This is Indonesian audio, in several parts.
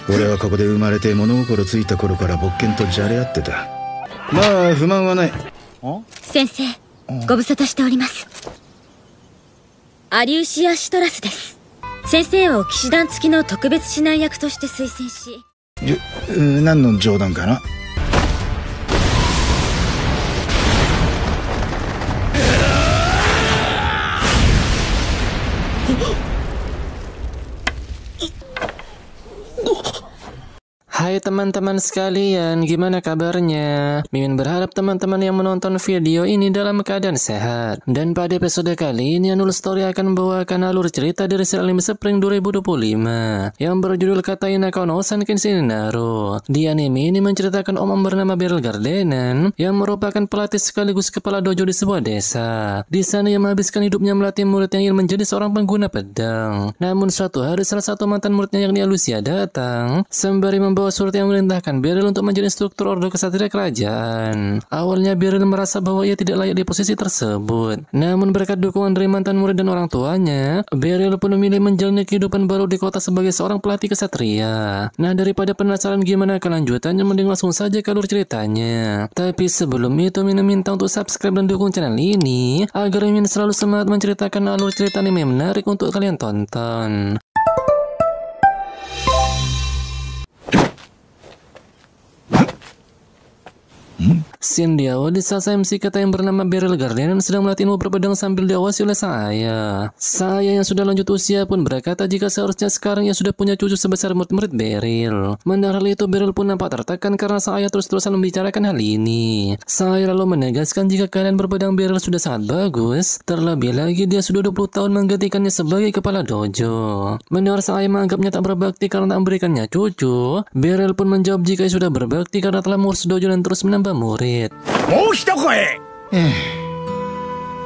俺はここで生まれて物心ついた頃から勃剣とじゃれ合ってた。まあ不満はない。先生、ご無沙汰しております。アリウシア・シトラスです。先生を騎士団付きの特別指南役として推薦し。何の冗談かな。Hai teman-teman sekalian, gimana kabarnya? Mimin berharap teman-teman yang menonton video ini dalam keadaan sehat. Dan pada episode kali ini, Anul Story akan membawakan alur cerita dari serial anime Spring 2025 yang berjudul Katai Naka no Sanken Shinnaru. Di anime ini menceritakan om bernama Beryl Gardenan yang merupakan pelatih sekaligus kepala dojo di sebuah desa. Di sana ia menghabiskan hidupnya melatih murid yang ingin menjadi seorang pengguna pedang. Namun suatu hari salah satu mantan muridnya yakni Alucia datang sembari membawa surat yang merintahkan Beryl untuk menjadi instruktur Ordo Kesatria Kerajaan. Awalnya Beryl merasa bahwa ia tidak layak di posisi tersebut. Namun berkat dukungan dari mantan murid dan orang tuanya, Beryl pun memilih menjalani kehidupan baru di kota sebagai seorang pelatih kesatria. Nah, daripada penasaran gimana kelanjutannya, mending langsung saja ke alur ceritanya. Tapi sebelum itu, Mimin minta untuk subscribe dan dukung channel ini agar Mimin selalu semangat menceritakan alur cerita anime menarik untuk kalian tonton. Scene di awal di saat MC kata yang bernama Beryl Gardenan sedang melatih ilmu berpedang sambil diawasi oleh sang ayah. Sang ayah yang sudah lanjut usia pun berkata jika seharusnya sekarang ia sudah punya cucu sebesar murid-murid Beryl. Mendengar hal itu, Beryl pun nampak tertekan karena sang ayah terus-terusan membicarakan hal ini. Sang ayah lalu menegaskan jika keadaan berpedang Beryl sudah sangat bagus, terlebih lagi dia sudah 20 tahun menggantikannya sebagai kepala dojo. Mendengar sang ayah menganggapnya tak berbakti karena tak memberikannya cucu, Beryl pun menjawab jika ia sudah berbakti karena telah mengurus dojo dan terus menambah murid. もう一声。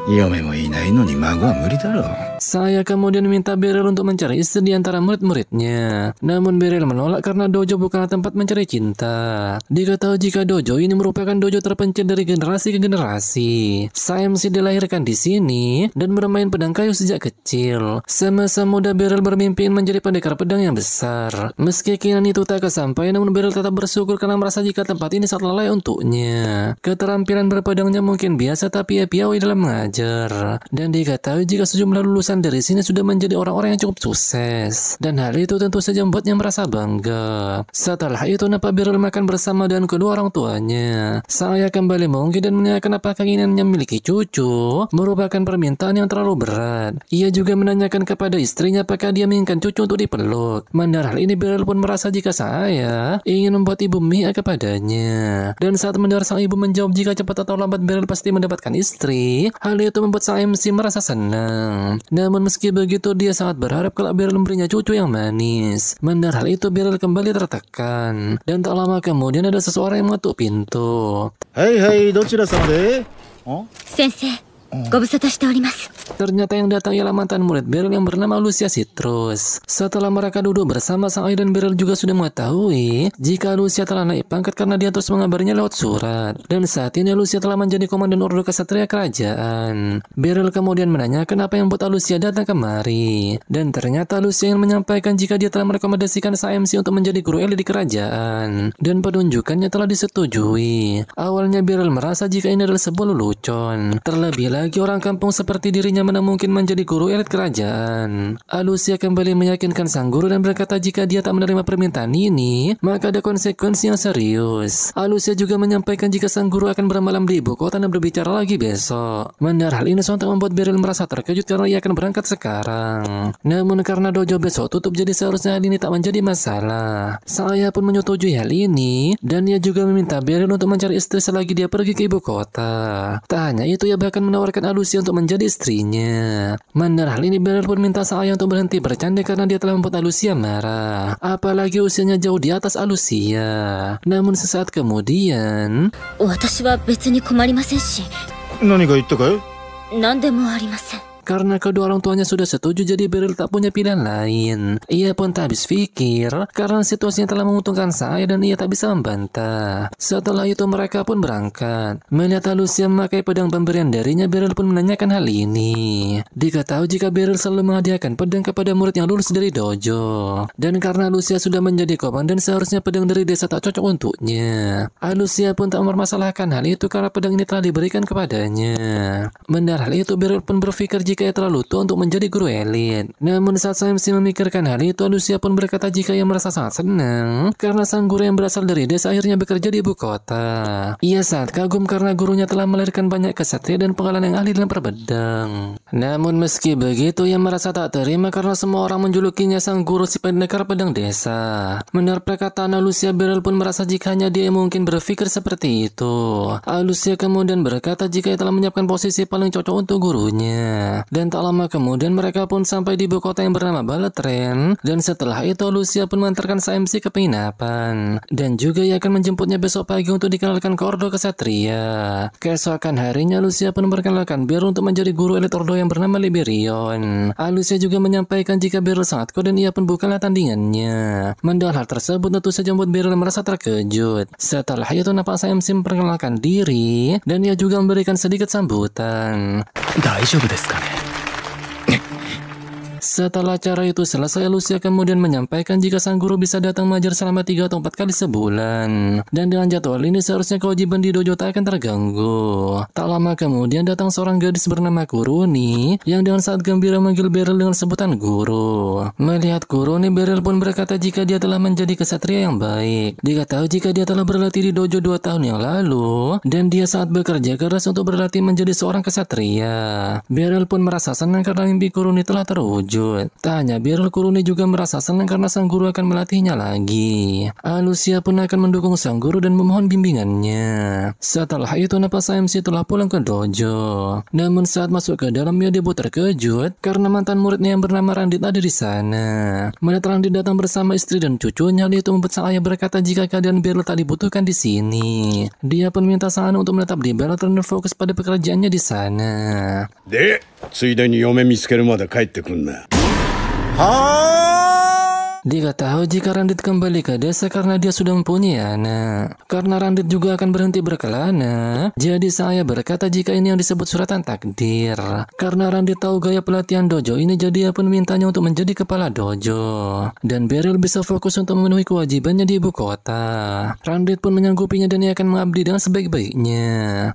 嫁もいないのに孫は無理だろう。 Saya kemudian minta Beryl untuk mencari istri di antara murid-muridnya. Namun Beryl menolak karena dojo bukanlah tempat mencari cinta. Diketahui jika dojo ini merupakan dojo terpencil dari generasi ke generasi. Sam dilahirkan di sini dan bermain pedang kayu sejak kecil. Semasa muda Beryl bermimpi menjadi pendekar pedang yang besar. Meski keinginan itu tak kesampaian, namun Beryl tetap bersyukur karena merasa jika tempat ini sangat layak untuknya. Keterampilan berpedangnya mungkin biasa, tapi ia piawai dalam mengajar. Dan diketahui jika sejumlah lulusan dari sini sudah menjadi orang-orang yang cukup sukses, dan hal itu tentu saja membuatnya merasa bangga. Setelah itu nampak Beryl makan bersama dengan kedua orang tuanya. Sang ayah kembali mengungkit dan menanyakan apakah keinginannya memiliki cucu merupakan permintaan yang terlalu berat. Ia juga menanyakan kepada istrinya apakah dia menginginkan cucu untuk dipeluk. Mendengar hal ini, Beryl pun merasa jika sang ayah ingin membuat ibu memihak kepadanya. Dan saat mendengar sang ibu menjawab jika cepat atau lambat Beryl pasti mendapatkan istri, hal itu membuat sang MC merasa senang. Namun meski begitu, dia sangat berharap kalau Beryl memberinya cucu yang manis. Mendengar hal itu, Beryl kembali tertekan. Dan tak lama kemudian ada seseorang yang mengetuk pintu. Hai, どちら様で? 先生、ご無沙汰しております。 Ternyata yang datang ialah mantan murid Beryl yang bernama Alucia Citrus. Setelah mereka duduk bersama, sang ayah dan Beryl juga sudah mengetahui jika Alucia telah naik pangkat karena dia terus mengabarinya lewat surat. Dan saat ini Alucia telah menjadi komandan Ordo Kesatria Kerajaan. Beryl kemudian menanyakan apa yang membuat Alucia datang kemari. Dan ternyata Alucia ingin menyampaikan jika dia telah merekomendasikan sang MC untuk menjadi guru elit di kerajaan. Dan penunjukannya telah disetujui. Awalnya Beryl merasa jika ini adalah sebuah lelucon. Terlebih lagi orang kampung seperti dirinya mana mungkin menjadi guru elit kerajaan. Alucia kembali meyakinkan sang guru dan berkata jika dia tak menerima permintaan ini, maka ada konsekuensi yang serius. Alucia juga menyampaikan jika sang guru akan bermalam di ibu kota dan berbicara lagi besok. Mendengar hal ini sontak membuat Beryl merasa terkejut karena ia akan berangkat sekarang. Namun karena dojo besok tutup, jadi seharusnya hal ini tak menjadi masalah. Sang ayah pun menyetujui hal ini dan ia juga meminta Beryl untuk mencari istri selagi dia pergi ke ibu kota. Tak hanya itu, ia bahkan menawarkan Alucia untuk menjadi istrinya. Mendengar hal ini, Beryl pun minta sang ayah untuk berhenti bercanda karena dia telah membuat Alucia marah. Apalagi usianya jauh di atas Alucia. Namun sesaat kemudian, 私は別に困りませんし、何か言ったかい? 何でもありません。Karena kedua orang tuanya sudah setuju, jadi Beryl tak punya pilihan lain. Ia pun tak habis pikir karena situasinya telah menguntungkan saya dan ia tak bisa membantah. Setelah itu mereka pun berangkat. Melihat Alucia memakai pedang pemberian darinya, Beryl pun menanyakan hal ini. Diketahui jika Beryl selalu menghadiahkan pedang kepada murid yang lulus dari dojo. Dan karena Alucia sudah menjadi komandan, seharusnya pedang dari desa tak cocok untuknya. Alucia pun tak mempermasalahkan hal itu karena pedang ini telah diberikan kepadanya. Mendengar hal itu, Beryl pun berpikir jika ia terlalu tua untuk menjadi guru elit. Namun saat Samsi memikirkan hal itu, Alucia pun berkata jika ia merasa sangat senang karena sang guru yang berasal dari desa akhirnya bekerja di ibu kota. Ia sangat kagum karena gurunya telah melahirkan banyak kesatria dan pengalaman yang ahli dalam berpedang. Namun meski begitu, ia merasa tak terima karena semua orang menjulukinya sang guru si pendekar pedang desa. Mendengar perkataan Alucia, Beryl pun merasa jika hanya dia mungkin berpikir seperti itu. Alucia kemudian berkata jika ia telah menyiapkan posisi paling cocok untuk gurunya. Dan tak lama kemudian mereka pun sampai di ibu kota yang bernama Balatren. Dan setelah itu Alucia pun mengantarkan Samsi ke penginapan. Dan juga ia akan menjemputnya besok pagi untuk dikenalkan ke Ordo Kesatria. Keesokan harinya Alucia pun memperkenalkan Beryl untuk menjadi guru elit Ordo yang bernama Liberion. Alucia juga menyampaikan jika Beryl sangat kuat dan ia pun bukanlah tandingannya. Mendengar hal tersebut tentu saja membuat Beryl merasa terkejut. Setelah itu nampak Samsi memperkenalkan diri dan ia juga memberikan sedikit sambutan. 大丈夫ですかね? Setelah acara itu selesai, Alucia kemudian menyampaikan jika sang guru bisa datang mengajar selama 3 atau 4 kali sebulan. Dan dengan jadwal ini seharusnya kewajiban di dojo tak akan terganggu. Tak lama kemudian datang seorang gadis bernama Kuruni yang dengan sangat gembira memanggil Beryl dengan sebutan guru. Melihat Kuruni, Beryl pun berkata jika dia telah menjadi kesatria yang baik. Diketahui jika dia telah berlatih di dojo 2 tahun yang lalu dan dia sangat bekerja keras untuk berlatih menjadi seorang kesatria. Beryl pun merasa senang karena mimpi Kuruni telah terwujud. Tak hanya Beryl, Kuruni juga merasa senang karena sang guru akan melatihnya lagi. Alucia pun akan mendukung sang guru dan memohon bimbingannya. Setelah itu nampak Samsi telah pulang ke dojo. Namun saat masuk ke dalamnya dia pun terkejut karena mantan muridnya yang bernama Randit ada di sana. Melihat Randit datang bersama istri dan cucunya, hal itu membuat sang ayah berkata jika keadaan Beryl tak dibutuhkan di sini. Dia pun minta sang anak untuk menetap di Balatren dan fokus pada pekerjaannya di sana. で、ついでに嫁見つけるまで帰ってくんな。 Diketahui jika Randit kembali ke desa karena dia sudah mempunyai anak. Karena Randit juga akan berhenti berkelana, jadi saya berkata jika ini yang disebut suratan takdir. Karena Randit tahu gaya pelatihan dojo ini, jadi ia pun mintanya untuk menjadi kepala dojo. Dan Beryl bisa fokus untuk memenuhi kewajibannya di ibu kota. Randit pun menyanggupinya dan ia akan mengabdi dengan sebaik-baiknya.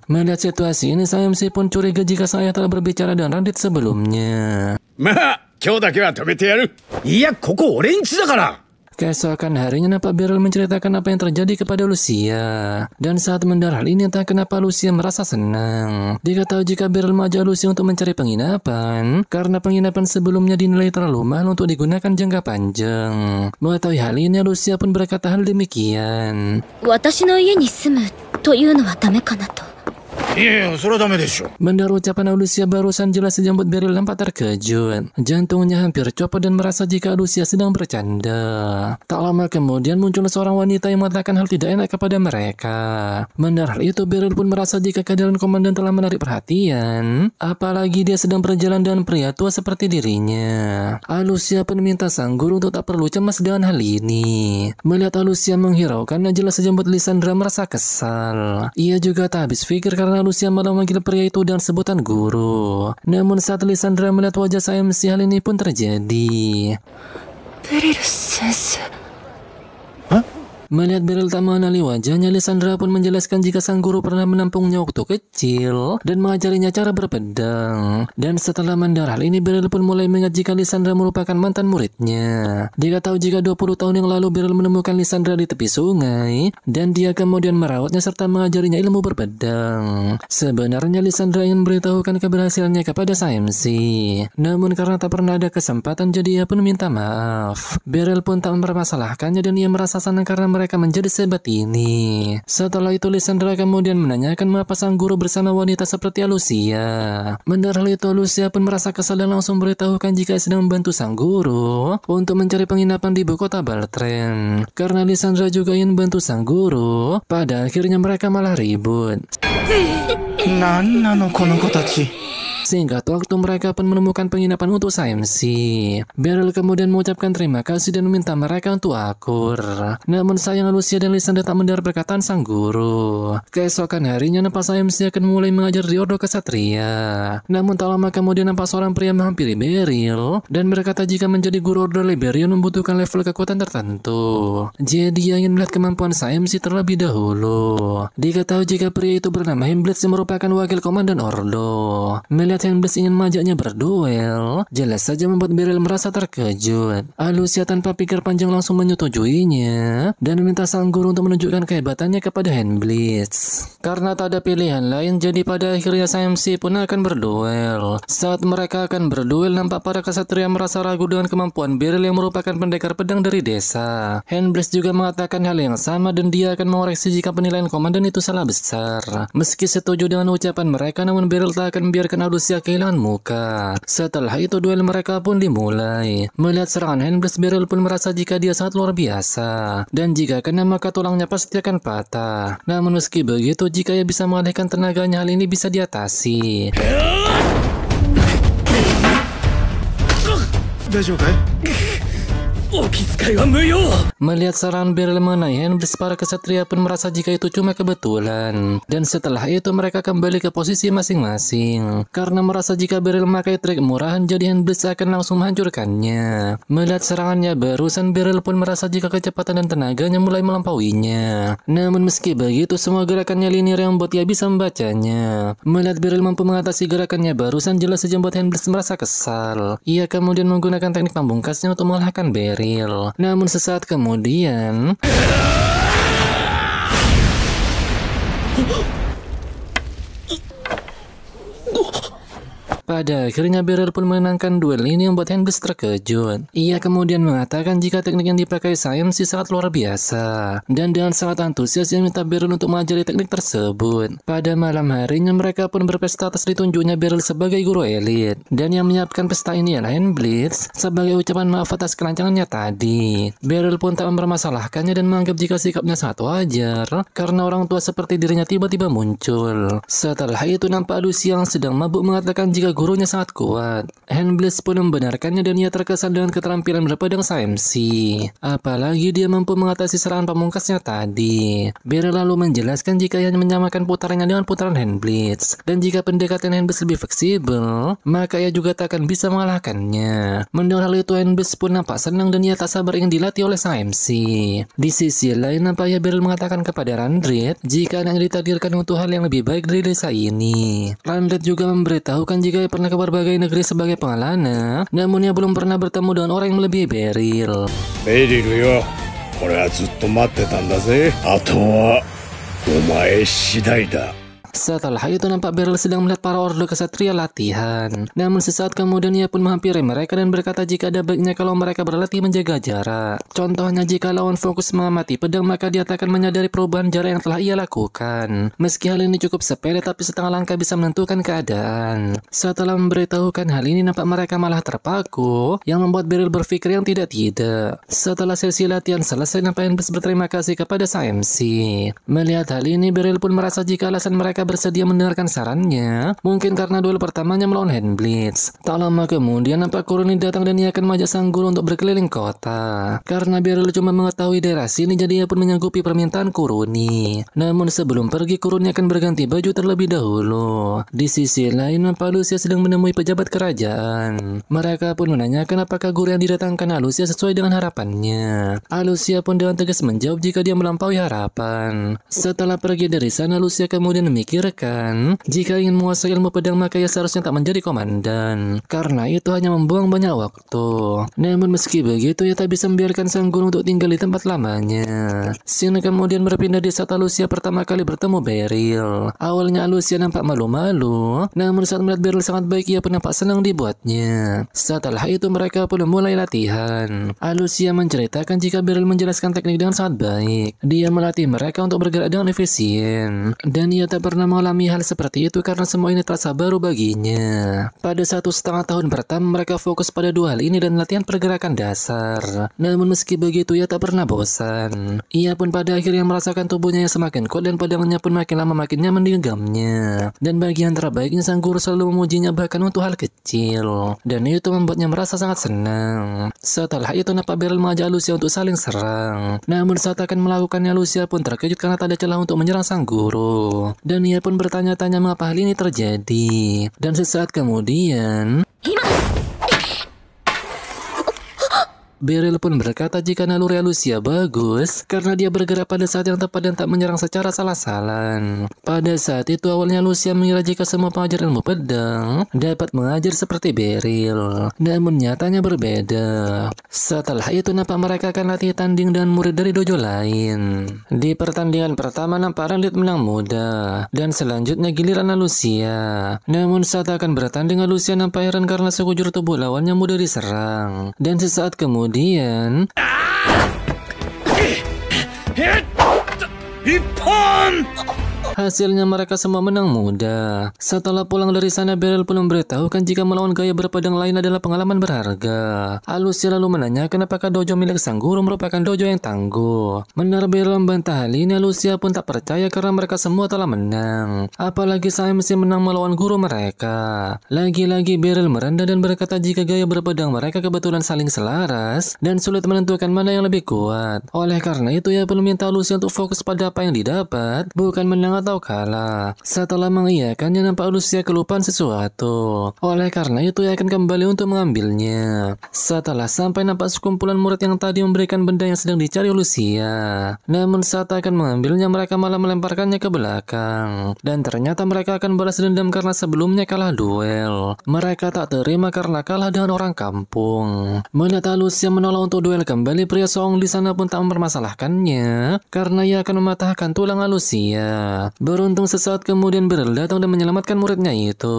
Melihat situasi ini, Samsi pun curiga jika saya telah berbicara dengan Randit sebelumnya. まあ、今日だけは止めてやる。いや、ここ俺ん家だから。 Keesokan harinya nampak Beryl menceritakan apa yang terjadi kepada Lucia. Dan saat mendengar hal ini entah kenapa Lucia merasa senang. Diketahui jika Beryl mengajak Lucia untuk mencari penginapan karena penginapan sebelumnya dinilai terlalu mahal untuk digunakan jangka panjang. Mengetahui hal ini, Lucia pun berkata hal demikian. 私の家に住むというのはダメかなと。 いやいや、それはダメでしょ。 Mendengar ucapan Alucia barusan jelas dijemput Beryl nampak terkejut. Jantungnya hampir copot dan merasa jika Alucia sedang bercanda. Tak lama kemudian muncul seorang wanita yang mengatakan hal tidak enak kepada mereka. Mendengar hal itu, Beryl pun merasa jika kehadiran komandan telah menarik perhatian. Apalagi dia sedang berjalan dengan pria tua seperti dirinya. Alucia pun minta sang guru untuk tak perlu cemas dengan hal ini. Melihat Alucia menghiraukan, jelas sejemput Lysandra merasa kesal. Ia juga tak habis pikir karena Alucia malah memanggil pria itu dengan sebutan guru. Namun saat Lysandra melihat wajah Samsi, hal ini pun terjadi. Beryl sensei. Melihat Beryl tak mengenali wajahnya, Lysandra pun menjelaskan jika sang guru pernah menampungnya waktu kecil dan mengajarinya cara berpedang. Dan setelah mendengar hal ini, Beryl pun mulai mengingat jika Lysandra merupakan mantan muridnya. Diketahui jika 20 tahun yang lalu Beryl menemukan Lysandra di tepi sungai dan dia kemudian merawatnya serta mengajarinya ilmu berpedang. Sebenarnya Lysandra ingin memberitahukan keberhasilannya kepada Samsi. Namun karena tak pernah ada kesempatan, jadi ia pun minta maaf. Beryl pun tak mempermasalahkannya dan ia merasa senang karena mereka menjadi sehebat ini. Setelah itu Lysandra kemudian menanyakan mengapa sang guru bersama wanita seperti Alucia. Mendengar hal itu, Alucia pun merasa kesal dan langsung beritahukan jika sedang membantu sang guru untuk mencari penginapan di ibu kota Balatren. Karena Lysandra juga ingin membantu sang guru, pada akhirnya mereka malah ribut. なんなのこの子たち。Singkat waktu mereka pun menemukan penginapan untuk SMC. Beryl kemudian mengucapkan terima kasih dan meminta mereka untuk akur. Namun sayang Lucia dan Lysandra tak mendengar perkataan sang guru. Keesokan harinya nampak SMC akan mulai mengajar di Ordo Kesatria. Namun tak lama kemudian nampak seorang pria menghampiri Beryl dan berkata jika menjadi guru Ordo Liberion membutuhkan level kekuatan tertentu. Jadi ia ingin melihat kemampuan SMC terlebih dahulu. Diketahui jika pria itu bernama Handblades yang merupakan wakil komandan Ordo. Melihat Handblades ingin mengajaknya berduel, jelas saja membuat Beryl merasa terkejut. Lucia tanpa pikir panjang langsung menyetujuinya dan meminta sang guru untuk menunjukkan kehebatannya kepada Handblades. Karena tak ada pilihan lain, jadi pada akhirnya SMC pun akan berduel. Saat mereka akan berduel, nampak para kesatria merasa ragu dengan kemampuan Beryl yang merupakan pendekar pedang dari desa. Handblades juga mengatakan hal yang sama dan dia akan mengoreksi jika penilaian komandan itu salah besar. Meski setuju dengan ucapan mereka, namun Beryl tak akan membiarkan Lucia kehilangan muka. Setelah itu duel mereka pun dimulai. Melihat serangan Handblades, Beryl pun merasa jika dia sangat luar biasa. Dan jika kena maka tulangnya pasti akan patah. Namun meski begitu, jika ia bisa mengalihkan tenaganya, hal ini bisa diatasi. 大丈夫かい？お気遣いは無用。 Melihat saran Beryl mengenai Handblades, para kesatria pun merasa jika itu cuma kebetulan. Dan setelah itu mereka kembali ke posisi masing-masing. Karena merasa jika Beryl memakai trik murahan, jadi Handblades akan langsung menghancurkannya. Melihat serangannya barusan, Beryl pun merasa jika kecepatan dan tenaganya mulai melampauinya. Namun meski begitu, semua gerakannya linear yang membuat ia bisa membacanya. Melihat Beryl mampu mengatasi gerakannya barusan, jelas saja membuat Handblades merasa kesal. Ia kemudian menggunakan teknik pamungkasnya untuk mengalahkan Beryl. Namun sesaat kemudian pada akhirnya Beryl pun menangkan duel ini membuat Handblades terkejut. Ia kemudian mengatakan jika teknik yang dipakai SMC sangat luar biasa. Dan dengan sangat antusias ia minta Beryl untuk mengajari teknik tersebut. Pada malam harinya mereka pun berpesta atas ditunjuknya Beryl sebagai guru elit. Dan yang menyiapkan pesta ini adalah Handblades sebagai ucapan maaf atas kelancangannya tadi. Beryl pun tak mempermasalahkannya dan menganggap jika sikapnya sangat wajar karena orang tua seperti dirinya tiba-tiba muncul. Setelah itu nampak Lucia yang sedang mabuk mengatakan jika gurunya sangat kuat. Handblades pun membenarkannya dan ia terkesan dengan keterampilan berpedang SMC. Apalagi dia mampu mengatasi serangan pamungkasnya tadi. Beryl lalu menjelaskan jika ia menyamakan putarannya dengan putaran Handblades. Dan jika pendekatan Handblades lebih fleksibel, maka ia juga tak akan bisa mengalahkannya. Mendengar hal itu, Handblades pun nampak senang dan ia tak sabar ingin dilatih oleh SMC. Di sisi lain, nampaknya Beryl mengatakan kepada Randred jika anaknya ditakdirkan untuk hal yang lebih baik dari desa ini. Randred juga memberitahukan jika ia pernah ke berbagai negeri sebagai pengalana, namun ia belum pernah bertemu dengan orang yang melebihi Beryl. ベリルよ、俺はずっと待ってたんだぜ。あとはお前次第だ。 Setelah itu nampak Beryl sedang melihat para Ordo Kesatria latihan. Namun sesaat kemudian ia pun menghampiri mereka dan berkata jika ada baiknya kalau mereka berlatih menjaga jarak. Contohnya jika lawan fokus mengamati pedang maka dia akan menyadari perubahan jarak yang telah ia lakukan. Meski hal ini cukup sepele tapi setengah langkah bisa menentukan keadaan. Setelah memberitahukan hal ini nampak mereka malah terpaku yang membuat Beryl berpikir yang tidak-tidak. Setelah sesi latihan selesai nampak Handblades berterima kasih kepada SMC. Melihat hal ini Beryl pun merasa jika alasan mereka bersedia mendengarkan sarannya, mungkin karena duel pertamanya melawan Handblades. Tak lama kemudian nampak Kuruni datang dan ia akan mengajak sang guru untuk berkeliling kota. Karena Beryl cuma mengetahui daerah sini jadi ia pun menyanggupi permintaan Kuruni. Namun sebelum pergi Kuruni akan berganti baju terlebih dahulu. Di sisi lain nampak Lucia sedang menemui pejabat kerajaan. Mereka pun menanyakan apakah guru yang didatangkan Lucia sesuai dengan harapannya. Lucia pun dengan tegas menjawab jika dia melampaui harapan. Setelah pergi dari sana Lucia kemudian memikirkan jika ingin menguasai ilmu pedang maka ia seharusnya tak menjadi komandan. Karena itu hanya membuang banyak waktu. Namun meski begitu ia tak bisa membiarkan sang guru untuk tinggal di tempat lamanya. Scene kemudian berpindah di saat Lucia pertama kali bertemu Beryl. Awalnya Lucia nampak malu-malu, namun saat melihat Beryl sangat baik ia pun nampak senang dibuatnya. Setelah itu mereka pun mulai latihan. Lucia menceritakan jika Beryl menjelaskan teknik dengan sangat baik. Dia melatih mereka untuk bergerak dengan efisien dan ia tak pernah pernah mengalami hal seperti itu karena semua ini terasa baru baginya. Pada 1,5 tahun pertama mereka fokus pada dua hal ini dan latihan pergerakan dasar. Namun meski begitu ia tak pernah bosan. Ia pun pada akhirnya merasakan tubuhnya yang semakin kuat dan pedangnya pun makin lama makin nyaman digenggamnya. Dan bagian terbaiknya sang guru selalu memujinya bahkan untuk hal kecil. Dan itu membuatnya merasa sangat senang. Setelah itu nampak Beryl mengajak Lucia untuk saling serang. Namun saat akan melakukannya Lucia pun terkejut karena tak ada celah untuk menyerang sang guru. Dan ia pun bertanya-tanya mengapa hal ini terjadi. Dan sesaat kemudian Beryl pun berkata jika naluri Lucia bagus karena dia bergerak pada saat yang tepat dan tak menyerang secara salah-salan. Pada saat itu awalnya Lucia mengira jika semua pengajar ilmu pedang dapat mengajar seperti Beryl, namun nyatanya berbeda. Setelah itu nampak mereka akan latih tanding dengan murid dari dojo lain. Di pertandingan pertama nampak Randy menang mudah dan selanjutnya giliran Lucia. Namun saat akan bertanding Lucia nampak heran karena sekujur tubuh lawannya mudah diserang. Dan sesaat kemudian hasilnya mereka semua menang mudah. Setelah pulang dari sana, Beryl pun memberitahukan jika melawan gaya berpedang lain adalah pengalaman berharga. Lucia lalu menanyakan apakah dojo milik sang guru merupakan dojo yang tangguh. Mendengar Beryl membantah hal ini, Lucia pun tak percaya karena mereka semua telah menang. Apalagi sang MC menang melawan guru mereka. Lagi-lagi Beryl merendah dan berkata jika gaya berpedang mereka kebetulan saling selaras dan sulit menentukan mana yang lebih kuat. Oleh karena itu ia pun meminta Lucia untuk fokus pada apa yang didapat, bukan menang atau kalah. Setelah mengiyakannya nampak Lucia kelupaan sesuatu. Oleh karena itu ia akan kembali untuk mengambilnya. Setelah sampai nampak sekumpulan murid yang tadi memberikan benda yang sedang dicari Lucia. Namun saat akan mengambilnya mereka malah melemparkannya ke belakang. Dan ternyata mereka akan balas dendam karena sebelumnya kalah duel. Mereka tak terima karena kalah dengan orang kampung. Melihat Lucia menolak untuk duel kembali, pria Song di sana pun tak mempermasalahkannya karena ia akan mematahkan tulang Lucia. Beruntung sesaat kemudian Beryl datang dan menyelamatkan muridnya itu.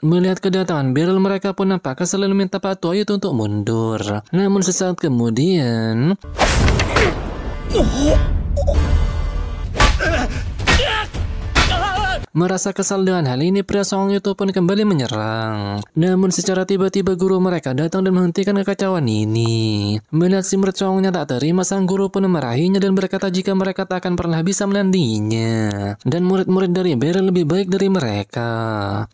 Melihat kedatangan Beryl mereka pun nampak kesal dan meminta Pak Tua itu untuk mundur. Namun sesaat kemudian merasa kesal dengan hal ini, pria Song itu pun kembali menyerang. Namun secara tiba-tiba guru mereka datang dan menghentikan kekacauan ini. Melihat si murid Songnya tak terima, sang guru pun memarahinya dan berkata jika mereka tak akan pernah bisa menandinginya. Dan murid-murid dari Beryl lebih baik dari mereka.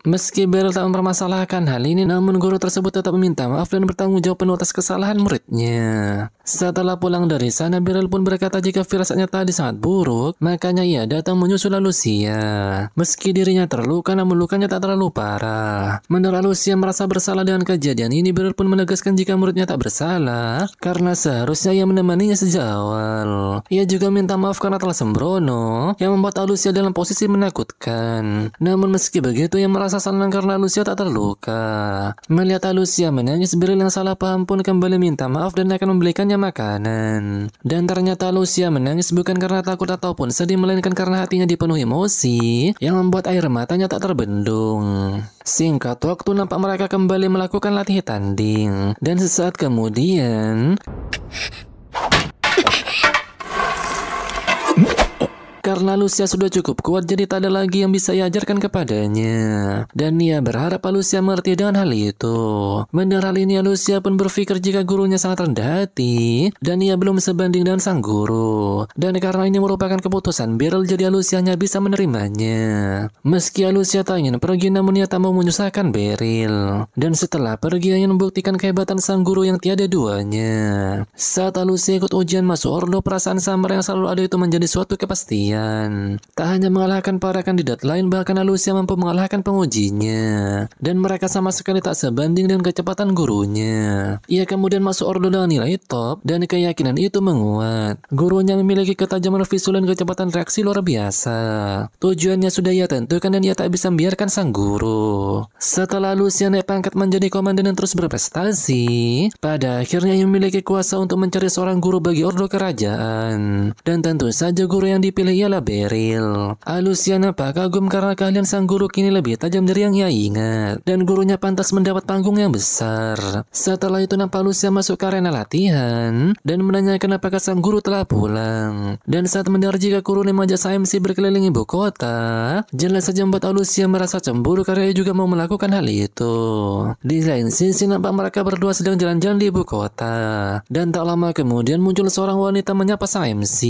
Meski Beryl tak mempermasalahkan hal ini, namun guru tersebut tetap meminta maaf dan bertanggung jawab penuh atas kesalahan muridnya. Setelah pulang dari sana, Beryl pun berkata jika firasatnya tadi sangat buruk, makanya ia datang menyusul Lucia. Meski dirinya terluka, namun lukanya tak terlalu parah. Mendengar Lucia merasa bersalah dengan kejadian ini, Beryl pun menegaskan jika muridnya tak bersalah karena seharusnya ia menemaninya sejak awal. Ia juga minta maaf karena telah sembrono yang membuat Lucia dalam posisi menakutkan. Namun meski begitu ia merasa senang karena Lucia tak terluka. Melihat Lucia menangis, Beryl yang salah paham pun kembali minta maaf dan akan membelikannya makanan. Dan ternyata Lucia menangis bukan karena takut ataupun sedih, melainkan karena hatinya dipenuhi emosi yang membuat air matanya tak terbendung. Singkat waktu nampak mereka kembali melakukan latihan tanding. Dan sesaat kemudian karena Lucia sudah cukup kuat, jadi tak ada lagi yang bisa ia ajarkan kepadanya. Dan ia berharap Lucia mengerti dengan hal itu. Mendengar hal ini, Lucia pun berpikir jika gurunya sangat rendah hati dan ia belum sebanding dengan sang guru. Dan karena ini merupakan keputusan Beryl, jadi Lucia hanya bisa menerimanya. Meski Lucia tak ingin pergi, namun ia tak mau menyusahkan Beryl. Dan setelah pergi, ia ingin membuktikan kehebatan sang guru yang tiada duanya. Saat Lucia ikut ujian masuk ordo, perasaan samar yang selalu ada itu menjadi suatu kepastian. Tak hanya mengalahkan para kandidat lain, bahkan Lucia mampu mengalahkan pengujinya. Dan mereka sama sekali tak sebanding dengan kecepatan gurunya. Ia kemudian masuk ordo dengan nilai top dan keyakinan itu menguat. Gurunya memiliki ketajaman visual dan kecepatan reaksi luar biasa. Tujuannya sudah ia tentukan dan ia tak bisa membiarkan sang guru. Setelah Lucia naik pangkat menjadi komandan dan terus berprestasi, pada akhirnya ia memiliki kuasa untuk mencari seorang guru bagi ordo kerajaan. Dan tentu saja guru yang dipilih ia ialah Beryl. Lucia nampak kagum karena keahlian sang guru kini lebih tajam dari yang ia ingat, dan gurunya pantas mendapat panggung yang besar. Setelah itu nampak Lucia masuk ke arena latihan dan menanyakan apakah sang guru telah pulang. Dan saat mendengar jika Kurune mengajak AMC berkeliling ibu kota, jelas saja membuat Lucia merasa cemburu karena ia juga mau melakukan hal itu. Di lain sisi nampak mereka berdua sedang jalan-jalan di ibu kota, dan tak lama kemudian muncul seorang wanita menyapa sang MC.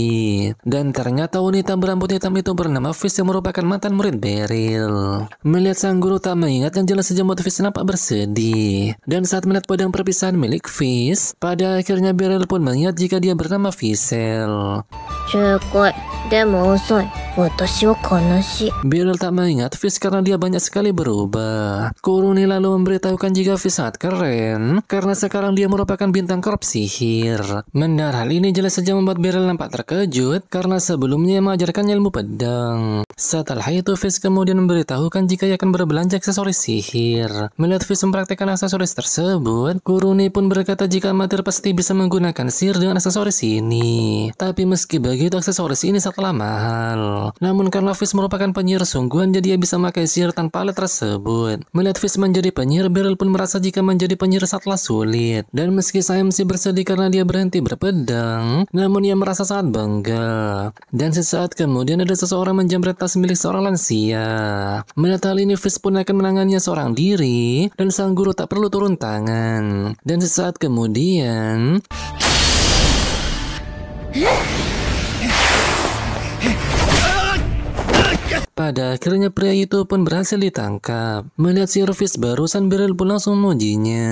Dan ternyata wanita berambut hitam itu bernama Fish yang merupakan mantan murid Beryl. Melihat sang guru tak mengingat, yang jelas saja membuat Fish nampak bersedih. Dan saat melihat pedang perpisahan milik Fish, pada akhirnya Beryl pun mengingat jika dia bernama Fizzle. Beryl tak mengingat Fish karena dia banyak sekali berubah. Kurune lalu memberitahukan jika Fish sangat keren karena sekarang dia merupakan bintang korps sihir. Mendengar hal ini jelas saja membuat Beryl nampak terkejut karena sebelumnya mengajarkan ilmu pedang. Setelah itu Fish kemudian memberitahukan jika ia akan berbelanja aksesoris sihir. Melihat Fish mempraktikkan aksesoris tersebut, Kurune pun berkata jika amatir pasti bisa menggunakan sihir dengan aksesoris ini. Tapi meski begitu aksesoris ini sangatlah mahal. Namun karena Fish merupakan penyihir sungguhan, jadi ia bisa memakai sihir tanpa alat tersebut. Melihat Fish menjadi penyihir, Beryl pun merasa jika menjadi penyihir sangatlah sulit. Dan meski AMC bersedih karena dia berhenti berpedang, namun ia merasa sangat bangga. Dan sesaat kemudian ada seseorang menjamret tas milik seorang lansia. Melihat hal ini Fish pun akan menangannya seorang diri, dan sang guru tak perlu turun tangan. Dan sesaat kemudian pada akhirnya pria itu pun berhasil ditangkap. Melihat si Fish barusan, Beryl pun langsung memujinya.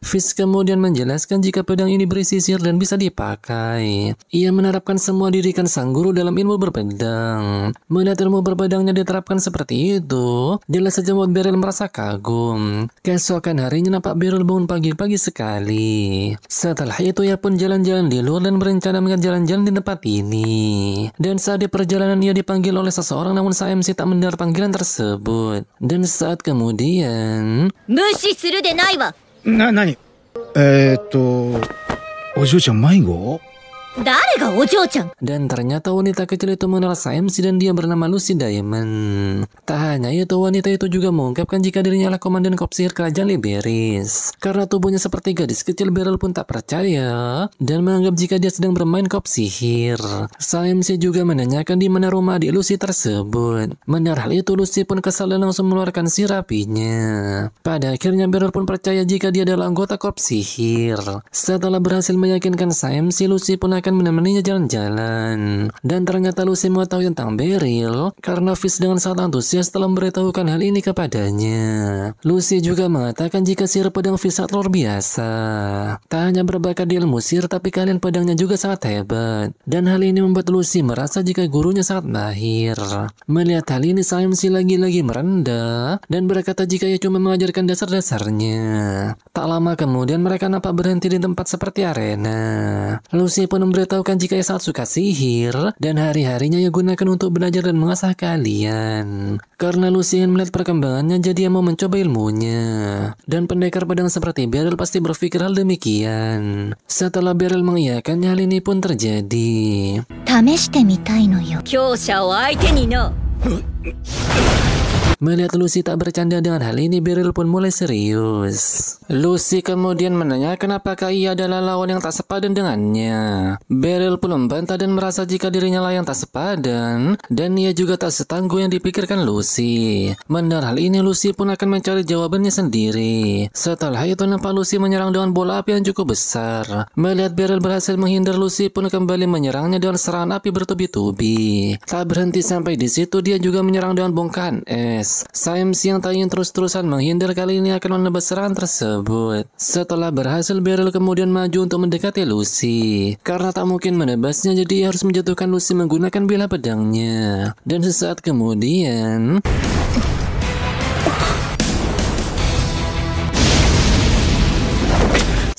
Fish kemudian menjelaskan jika pedang ini berisi sihir dan bisa dipakai. Ia menerapkan semua didikan sang guru dalam ilmu berpedang. Melihat ilmu berpedangnya diterapkan seperti itu, jelas saja membuat Beryl merasa kagum. Keesokan harinya nampak Beryl bangun pagi-pagi sekali. Setelah itu ia pun jalan-jalan di luar dan berencana mengingat jalan-jalan di tempat ini. Dan saat di perjalanan ia dipanggil oleh seseorang, namun AMC tak mendengar panggilan tersebut. Dan saat kemudian Nani? お嬢ちゃん迷子? Dan ternyata wanita kecil itu mengenal AMC dan dia bernama Lucy Diamond. Tak hanya itu, wanita itu juga mengungkapkan jika dirinya adalah komandan korps sihir kerajaan Liberis. Karena tubuhnya seperti gadis kecil, Beryl pun tak percaya dan menganggap jika dia sedang bermain korps sihir. AMC juga menanyakan di mana rumah adik Lucy tersebut. Mendengar hal itu, Lucy pun kesal dan langsung mengeluarkan sihir apinya. Pada akhirnya Beryl pun percaya jika dia adalah anggota korps sihir. Setelah berhasil meyakinkan AMC, Lucy pun akan menemaninya jalan-jalan. Dan ternyata Lucy mengetahui tentang Beryl karena Fish dengan sangat antusias telah memberitahukan hal ini kepadanya. Lucy juga mengatakan jika sihir pedang Fish sangat luar biasa. Tak hanya berbakat di ilmu sihir, tapi keahlian pedangnya juga sangat hebat. Dan hal ini membuat Lucy merasa jika gurunya sangat mahir. Melihat hal ini, AMC lagi-lagi merendah dan berkata jika ia cuma mengajarkan dasar-dasarnya. Tak lama kemudian mereka nampak berhenti di tempat seperti arena. Lucy pun memberitahukan jika ia sangat suka sihir dan hari-harinya ia gunakan untuk belajar dan mengasah keahlian. Karena Lucy ingin melihat perkembangannya, jadi ia mau mencoba ilmunya. Dan pendekar pedang seperti Beryl pasti berpikir hal demikian. Setelah Beryl mengiyakannya, hal ini pun terjadi. Melihat Lucy tak bercanda dengan hal ini, Beryl pun mulai serius. Lucy kemudian menanyakan apakah ia adalah lawan yang tak sepadan dengannya. Beryl pun membantah dan merasa jika dirinya lah yang tak sepadan, dan ia juga tak setangguh yang dipikirkan Lucy. Mendengar hal ini, Lucy pun akan mencari jawabannya sendiri. Setelah itu nampak Lucy menyerang dengan bola api yang cukup besar. Melihat Beryl berhasil menghindar, Lucy pun kembali menyerangnya dengan serangan api bertubi-tubi. Tak berhenti sampai di situ, dia juga menyerang dengan bongkahan es. AMC yang tak ingin terus-terusan menghindar kali ini akan menebas serangan tersebut. Setelah berhasil, Beryl kemudian maju untuk mendekati Lucy. Karena tak mungkin menebasnya, jadi ia harus menjatuhkan Lucy menggunakan bilah pedangnya. Dan sesaat kemudian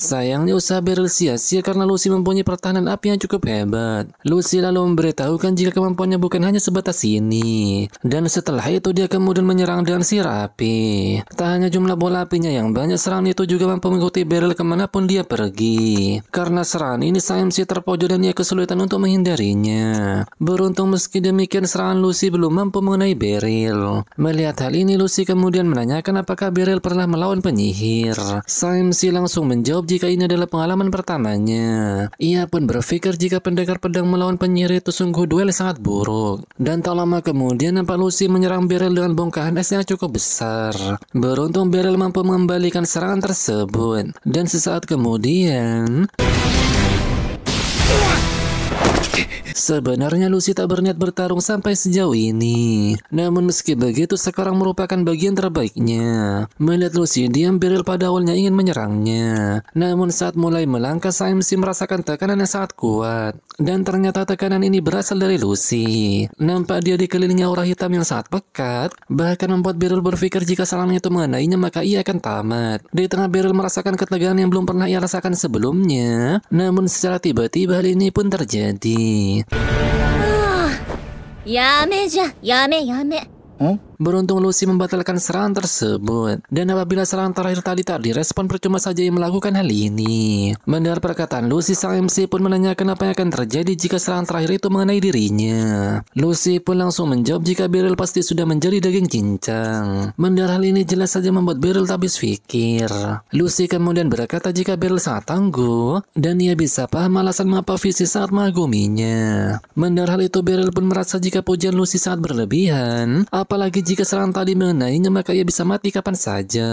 Sayangnya usaha Beryl sia-sia karena Lucy mempunyai pertahanan api yang cukup hebat. Lucy lalu memberitahukan jika kemampuannya bukan hanya sebatas ini. Dan setelah itu dia kemudian menyerang dengan sihir api. Tak hanya jumlah bola apinya yang banyak, serangan itu juga mampu mengikuti Beryl kemanapun dia pergi. Karena serangan ini Sam-C terpojok dan ia kesulitan untuk menghindarinya. Beruntung meski demikian serangan Lucy belum mampu mengenai Beryl. Melihat hal ini Lucy kemudian menanyakan apakah Beryl pernah melawan penyihir. Sam-C langsung menjawab jika ini adalah pengalaman pertamanya. Ia pun berpikir jika pendekar pedang melawan penyihir itu sungguh duel sangat buruk. Dan tak lama kemudian nampak Lucy menyerang Beryl dengan bongkahan es yang cukup besar. Beruntung Beryl mampu mengembalikan serangan tersebut. Dan sesaat kemudian sebenarnya Lucy tak berniat bertarung sampai sejauh ini. Namun meski begitu sekarang merupakan bagian terbaiknya. Melihat Lucy diam, Beryl pada awalnya ingin menyerangnya. Namun saat mulai melangkah Sam-C merasakan tekanan yang sangat kuat. Dan ternyata tekanan ini berasal dari Lucy. Nampak dia dikelilingi aura hitam yang sangat pekat. Bahkan membuat Beryl berpikir jika serangan itu mengenainya maka ia akan tamat. Di tengah Beryl merasakan ketegangan yang belum pernah ia rasakan sebelumnya. Namun secara tiba-tiba hal ini pun terjadi. やめじゃ、やめやめ。 Beruntung Lucy membatalkan serangan tersebut. Dan apabila serangan terakhir tadi tak direspon, percuma saja ia melakukan hal ini. Mendengar perkataan Lucy, sang MC pun menanyakan apa yang akan terjadi jika serangan terakhir itu mengenai dirinya. Lucy pun langsung menjawab jika Beryl pasti sudah menjadi daging cincang. Mendengar hal ini jelas saja membuat Beryl tak habis pikir. Lucy kemudian berkata jika Beryl sangat tangguh dan ia bisa paham alasan mengapa Visi sangat mengaguminya. Mendengar hal itu Beryl pun merasa jika pujian Lucy sangat berlebihan. Apalagi jika serangan tadi mengenainya maka ia bisa mati kapan saja.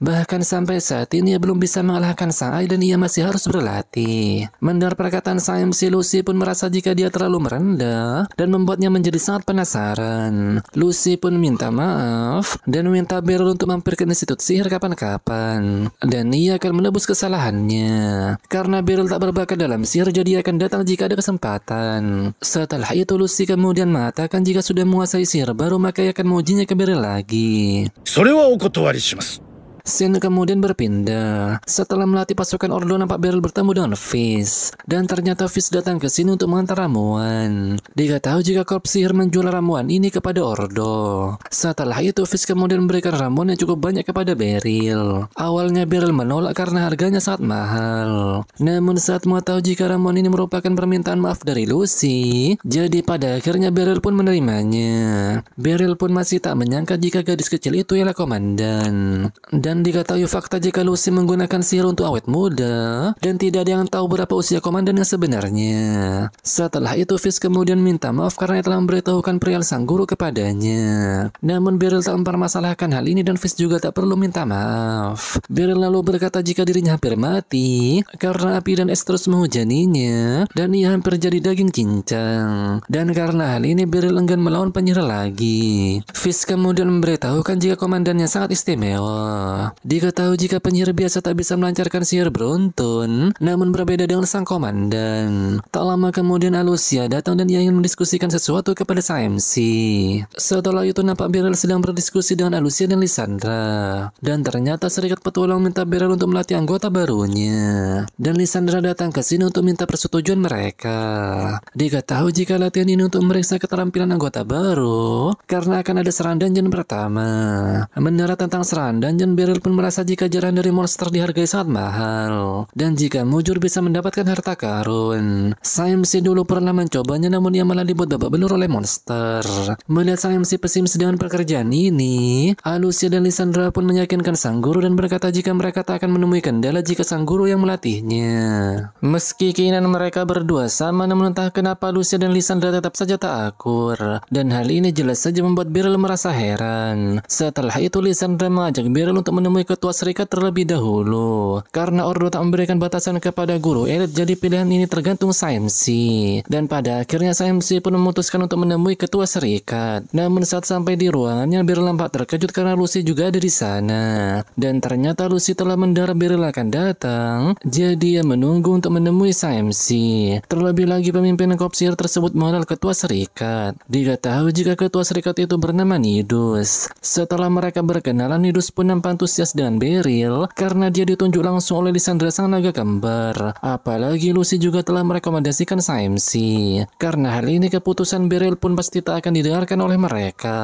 Bahkan sampai saat ini ia belum bisa mengalahkan sang ayah dan ia masih harus berlatih. Mendengar perkataan sang MC, Lucy pun merasa jika dia terlalu merendah dan membuatnya menjadi sangat penasaran. Lucy pun minta maaf dan meminta Beryl untuk mampir ke institut sihir kapan-kapan. Dan ia akan menebus kesalahannya. Karena Beryl tak berbakat dalam sihir jadi ia akan datang jika ada kesempatan. Setelah itu Lucy kemudian mengatakan jika sudah menguasai sihir baru maka ia akan mengujinya ke Beryl lagi. それはお断りします。 Scene kemudian berpindah. Setelah melatih pasukan Ordo, nampak Beryl bertemu dengan Fizz. Dan ternyata Fizz datang ke sini untuk mengantar ramuan. Dia tahu jika korps sihir menjual ramuan ini kepada Ordo. Setelah itu Fizz kemudian memberikan ramuan yang cukup banyak kepada Beryl. Awalnya Beryl menolak karena harganya sangat mahal. Namun saat mengetahui jika ramuan ini merupakan permintaan maaf dari Lucy, jadi pada akhirnya Beryl pun menerimanya. Beryl pun masih tak menyangka jika gadis kecil itu ialah komandan. Dan diketahui fakta jika Lucy menggunakan sihir untuk awet muda dan tidak ada yang tahu berapa usia komandan yang sebenarnya. Setelah itu Fizz kemudian minta maaf karena telah memberitahukan perihal sang guru kepadanya. Namun Beryl tak mempermasalahkan hal ini dan Fizz juga tak perlu minta maaf. Beryl lalu berkata jika dirinya hampir mati karena api dan es terus menghujaninya dan ia hampir jadi daging cincang. Dan karena hal ini Beryl enggan melawan penyihir lagi. Fizz kemudian memberitahukan jika komandannya sangat istimewa. Diketahui jika penyihir biasa tak bisa melancarkan sihir beruntun, namun berbeda dengan sang komandan. Tak lama kemudian Alucia datang dan ia ingin mendiskusikan sesuatu kepada sang MC. Setelah itu nampak Beryl sedang berdiskusi dengan Alucia dan Lysandra. Dan ternyata Serikat Petualang minta Beryl untuk melatih anggota barunya. Dan Lysandra datang ke sini untuk minta persetujuan mereka. Diketahui jika latihan ini untuk memeriksa keterampilan anggota baru, karena akan ada serangan dungeon pertama. Mendengar tentang serangan dungeon, Beryl pun merasa jika jarang dari monster dihargai sangat mahal. Dan jika mujur bisa mendapatkan harta karun. Sang MC dulu pernah mencobanya namun ia malah dibuat babak belur oleh monster. Melihat sang MC pesimis dengan pekerjaan ini, Alucia dan Lysandra pun meyakinkan sang guru dan berkata jika mereka tak akan menemui kendala jika sang guru yang melatihnya. Meski keinginan mereka berdua sama, namun entah kenapa Alucia dan Lysandra tetap saja tak akur. Dan hal ini jelas saja membuat Beryl merasa heran. Setelah itu Lysandra mengajak Beryl untuk menemui ketua serikat terlebih dahulu. Karena Ordo tak memberikan batasan kepada guru elit, jadi pilihan ini tergantung sang MC. Dan pada akhirnya sang MC pun memutuskan untuk menemui ketua serikat. Namun saat sampai di ruangannya, Beryl nampak terkejut karena Lucy juga ada di sana. Dan ternyata Lucy telah mendengar Beryl akan datang, jadi ia menunggu untuk menemui sang MC. Terlebih lagi pemimpin korps sihir tersebut mengenal ketua serikat. Dia tahu jika ketua serikat itu bernama Nidus. Setelah mereka berkenalan, Nidus pun nampak antusias dengan Beryl karena dia ditunjuk langsung oleh Lysandra sang naga kembar. Apalagi Lucy juga telah merekomendasikan sang MC. Karena hal ini keputusan Beryl pun pasti tak akan didengarkan oleh mereka.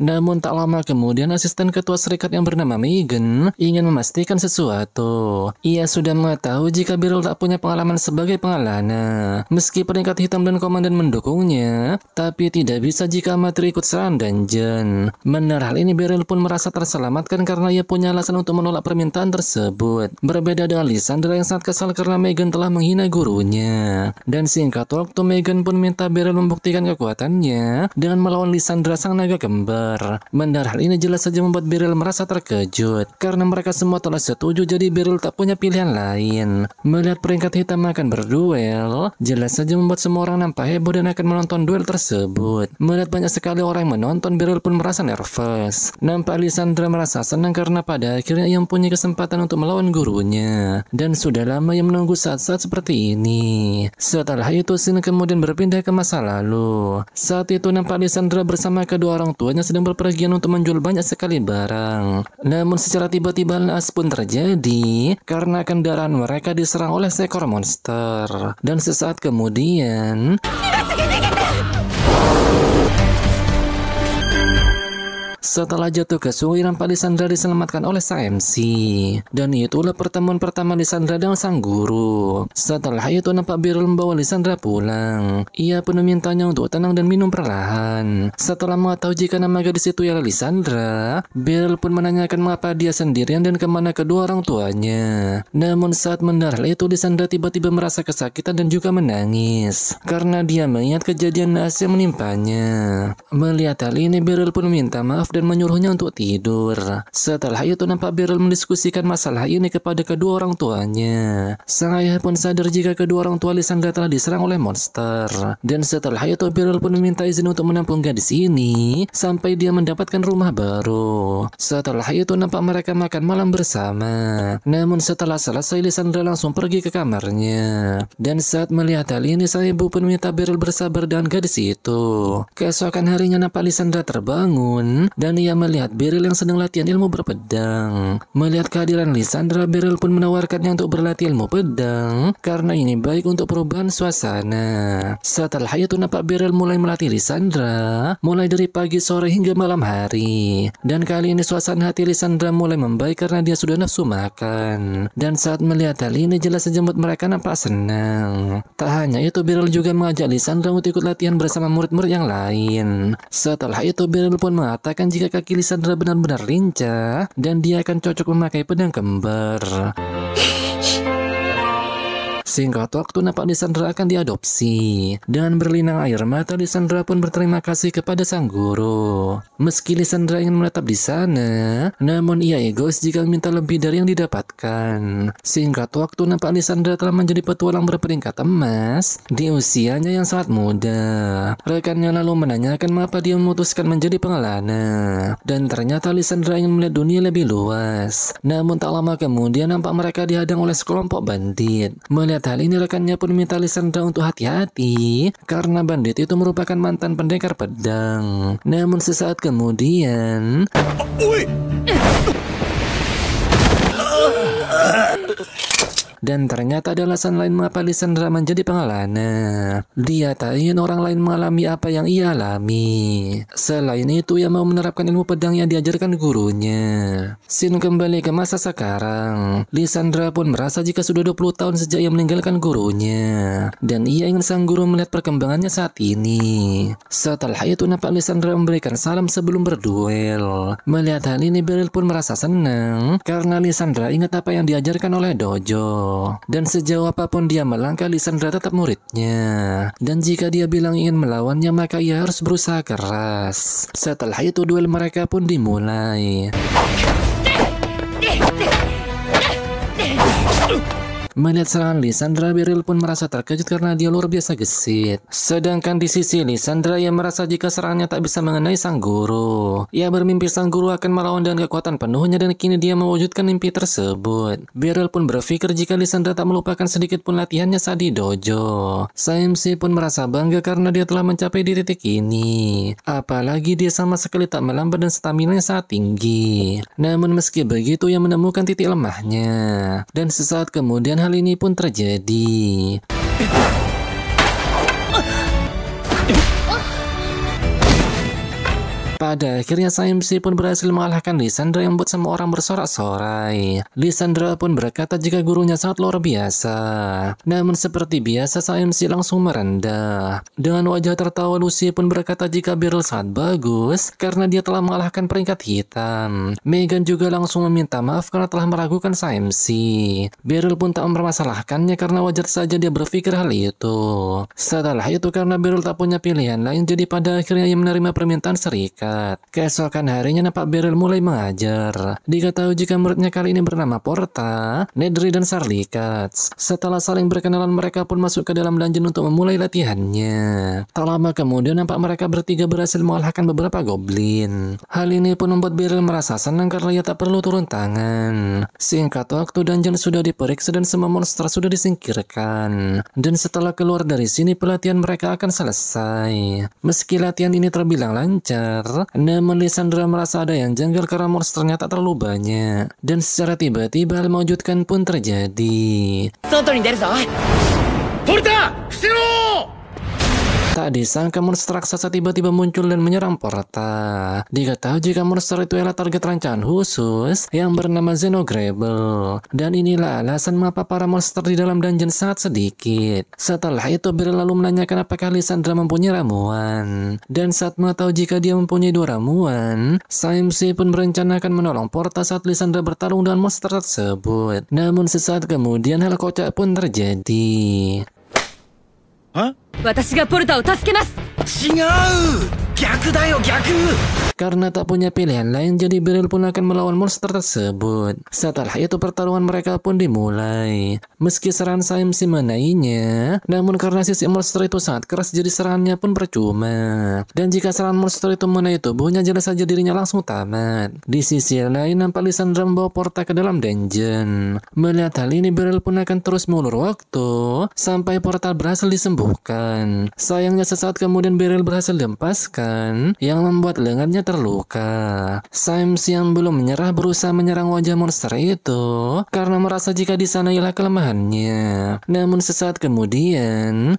Namun tak lama kemudian asisten ketua serikat yang bernama Megan ingin memastikan sesuatu. Ia sudah mengetahui jika Beryl tak punya pengalaman sebagai pengalana. Meski peringkat hitam dan komandan mendukungnya, tapi tidak bisa jika amatir ikut serang dungeon. Mendengar hal ini Beryl pun merasa terselamatkan karena ia punya alasan untuk menolak permintaan tersebut. Berbeda dengan Lysandra yang sangat kesal karena Megan telah menghina gurunya. Dan singkat waktu Megan pun minta Beryl membuktikan kekuatannya dengan melawan Lysandra sang naga kembar. Mendengar hal ini jelas saja membuat Beryl merasa terkejut karena mereka semua telah setuju, jadi Beryl tak punya pilihan lain. Melihat peringkat hitam akan berduel, jelas saja membuat semua orang nampak heboh dan akan menonton duel tersebut. Melihat banyak sekali orang yang menonton, Beryl pun merasa nervous. Nampak Lysandra merasa senang karena pada akhirnya ia mempunyai kesempatan untuk melawan gurunya. Dan sudah lama ia menunggu saat-saat seperti ini. Setelah itu scene kemudian berpindah ke masa lalu. Saat itu nampak Lysandra bersama kedua orang tuanya sedang berpergian untuk menjual banyak sekali barang. Namun secara tiba-tiba naas pun terjadi karena kendaraan mereka diserang oleh seekor monster. Dan sesaat kemudian setelah jatuh ke sungai, nampak Lysandra diselamatkan oleh sang MC. Dan itulah pertemuan pertama Lysandra dengan sang guru. Setelah itu nampak Beryl membawa Lysandra pulang. Ia pun memintanya untuk tenang dan minum perlahan. Setelah mengetahui jika nama gadis itu ialah Lysandra, Beryl pun menanyakan mengapa dia sendirian dan kemana kedua orang tuanya. Namun saat mendengar hal itu, Lysandra tiba-tiba merasa kesakitan dan juga menangis karena dia mengingat kejadian naas yang menimpanya. Melihat hal ini, Beryl pun minta maaf dan menyuruhnya untuk tidur. Setelah itu nampak Beryl mendiskusikan masalah ini kepada kedua orang tuanya. Sang ayah pun sadar jika kedua orang tua Lysandra telah diserang oleh monster. Dan setelah itu Beryl pun meminta izin untuk menampung gadis ini sampai dia mendapatkan rumah baru. Setelah itu nampak mereka makan malam bersama. Namun setelah selesai Lysandra langsung pergi ke kamarnya. Dan saat melihat hal ini sang ibu pun meminta Beryl bersabar dengan gadis itu. Keesokan harinya nampak Lysandra terbangun dan ia melihat Beryl yang sedang latihan ilmu berpedang. Melihat kehadiran Lysandra, Beryl pun menawarkannya untuk berlatih ilmu pedang karena ini baik untuk perubahan suasana. Setelah itu nampak Beryl mulai melatih Lysandra mulai dari pagi, sore hingga malam hari. Dan kali ini suasana hati Lysandra mulai membaik karena dia sudah nafsu makan. Dan saat melihat hal ini jelas saja mood mereka nampak senang. Tak hanya itu, Beryl juga mengajak Lysandra untuk ikut latihan bersama murid-murid yang lain. Setelah itu Beryl pun mengatakan jika kaki Lysandra benar-benar lincah dan dia akan cocok memakai pedang kembar. Singkat waktu nampak Lysandra akan diadopsi. Dengan berlinang air mata, Lysandra pun berterima kasih kepada sang guru. Meski Lysandra ingin menetap di sana, namun ia egois jika meminta lebih dari yang didapatkan. Singkat waktu nampak Lysandra telah menjadi petualang berperingkat emas di usianya yang sangat muda. Rekannya lalu menanyakan mengapa dia memutuskan menjadi pengelana. Dan ternyata Lysandra ingin melihat dunia lebih luas. Namun tak lama kemudian nampak mereka dihadang oleh sekelompok bandit. Melihat hal ini rekannya pun minta Lysandra untuk hati-hati karena bandit itu merupakan mantan pendekar pedang. Namun sesaat kemudian dan ternyata ada alasan lain mengapa Lysandra menjadi pengelana. Dia tak ingin orang lain mengalami apa yang ia alami. Selain itu, ia mau menerapkan ilmu pedang yang diajarkan gurunya. Scene kembali ke masa sekarang. Lysandra pun merasa jika sudah 20 tahun sejak ia meninggalkan gurunya. Dan ia ingin sang guru melihat perkembangannya saat ini. Setelah itu nampak Lysandra memberikan salam sebelum berduel. Melihat hal ini Beryl pun merasa senang karena Lysandra ingat apa yang diajarkan oleh dojo. Dan sejauh apapun dia melangkah, Lysandra tetap muridnya. Dan jika dia bilang ingin melawannya, maka ia harus berusaha keras. Setelah itu duel mereka pun dimulai. Melihat serangan Lysandra, Beryl pun merasa terkejut karena dia luar biasa gesit. Sedangkan di sisi Lysandra, ia merasa jika serangannya tak bisa mengenai sang guru. Ia bermimpi sang guru akan melawan dengan kekuatan penuhnya dan kini dia mewujudkan mimpi tersebut. Beryl pun berpikir jika Lysandra tak melupakan sedikit pun latihannya saat di dojo. Saimsi pun merasa bangga karena dia telah mencapai di titik ini. Apalagi dia sama sekali tak melambat dan stamina-nya sangat tinggi. Namun meski begitu ia menemukan titik lemahnya. Dan sesaat kemudian hal ini pun terjadi. Pada akhirnya Saimsi pun berhasil mengalahkan Lysandra yang membuat semua orang bersorak-sorai. Lysandra pun berkata jika gurunya sangat luar biasa. Namun seperti biasa Saimsi langsung merendah. Dengan wajah tertawa Lucy pun berkata jika Beryl sangat bagus karena dia telah mengalahkan peringkat hitam. Megan juga langsung meminta maaf karena telah meragukan Saimsi. Beryl pun tak mempermasalahkannya karena wajar saja dia berpikir hal itu. Setelah itu karena Beryl tak punya pilihan lain jadi pada akhirnya ia menerima permintaan serikat. Keesokan harinya nampak Beryl mulai mengajar. Diketahui jika muridnya kali ini bernama Porta, Nedry dan Sarlikat. Setelah saling berkenalan mereka pun masuk ke dalam dungeon untuk memulai latihannya. Tak lama kemudian nampak mereka bertiga berhasil mengalahkan beberapa goblin. Hal ini pun membuat Beryl merasa senang karena ia tak perlu turun tangan. Singkat waktu dungeon sudah diperiksa dan semua monster sudah disingkirkan. Dan setelah keluar dari sini pelatihan mereka akan selesai. Meski latihan ini terbilang lancar, namun Lysandra merasa ada yang janggal karena monsternya tak terlalu banyak. Dan secara tiba-tiba hal mengejutkan pun terjadi. Tak disangka monster raksasa tiba-tiba muncul dan menyerang Porta. Diketahui jika monster itu adalah target rancangan khusus yang bernama Xenograble. Dan inilah alasan mengapa para monster di dalam dungeon sangat sedikit. Setelah itu Beryl lalu menanyakan apakah Lysandra mempunyai ramuan. Dan saat mengetahui jika dia mempunyai 2 ramuan, Saimsi pun berencanakan menolong Porta saat Lysandra bertarung dengan monster tersebut. Namun sesaat kemudian hal kocak pun terjadi. 私がポルタを助けます。違う、逆だよ逆。 Karena tak punya pilihan lain, jadi Beryl pun akan melawan monster tersebut. Setelah itu pertarungan mereka pun dimulai. Meski serangan Saimsi menainya, namun karena sisi monster itu sangat keras, jadi serangannya pun percuma. Dan jika serangan monster itu mengenai tubuhnya, jelas saja dirinya langsung tamat. Di sisi lain, nampak Lysandra membawa Porta ke dalam dungeon. Melihat hal ini, Beryl pun akan terus mengulur waktu sampai Porta berhasil disembuhkan. Sayangnya sesaat kemudian Beryl berhasil dilepaskan, yang membuat lengannya terluka. Saimsi yang belum menyerah berusaha menyerang wajah monster itu karena merasa jika di sana ialah kelemahannya. Namun sesaat kemudian